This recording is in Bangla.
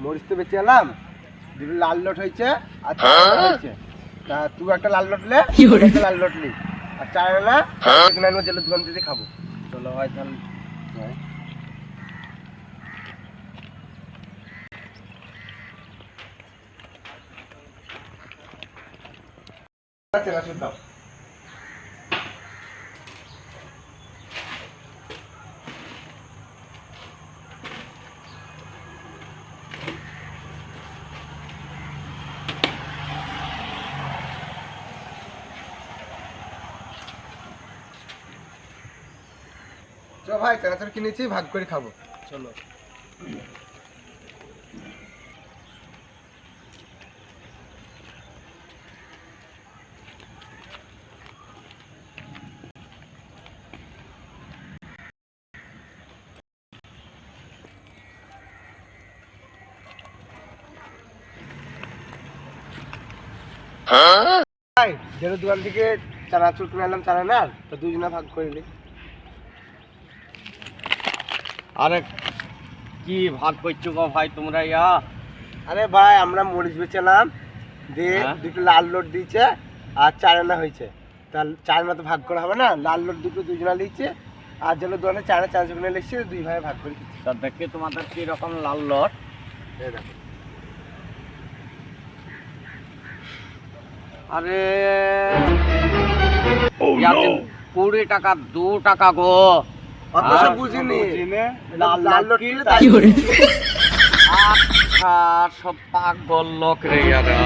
মরিচ তো বেঁচে এলাম, দুটো লাল লট হয়েছে আর চার হয়েছে। তা তুই একটা লাল লট লে, একটা লাল লট লি, আর চার আনা জেলের দোকান থেকে খাবো। চলো ভাই তাহলে। দাও চলো ভাই, চানাচুর কিনেছি, ভাগ করে খাবো। চলো। ভাই জেলের দোকান থেকে চানাচুর কিনে আনলাম, চার আনার, তো দুজনে ভাগ করে নি। আরে কি ভাগ করছো গো ভাই তোমরা ইয়া? আরে ভাই আমরা মরিচ বেচলাম, দিয়ে দুটো লাল লোট দিয়েছে আর চার আনা হয়েছে। তাহলে চার আনা তো ভাগ করা হবে না, লাল লোট দুটো দুজনা লিখছে, আর যেন দোকানে চার আনা চারশো কিনে লিখছে, দুই ভাই ভাগ করে দিচ্ছে। তা দেখে তোমাদের কি রকম লাল লট? দেখো আরে 20 টাকা 2 টাকা গো। অত সব বুঝিনি, লাল লাল লোট কি কিনলে তাই? তাই করে। আচ্ছা সব পাগল লোক রে ইয়ারা।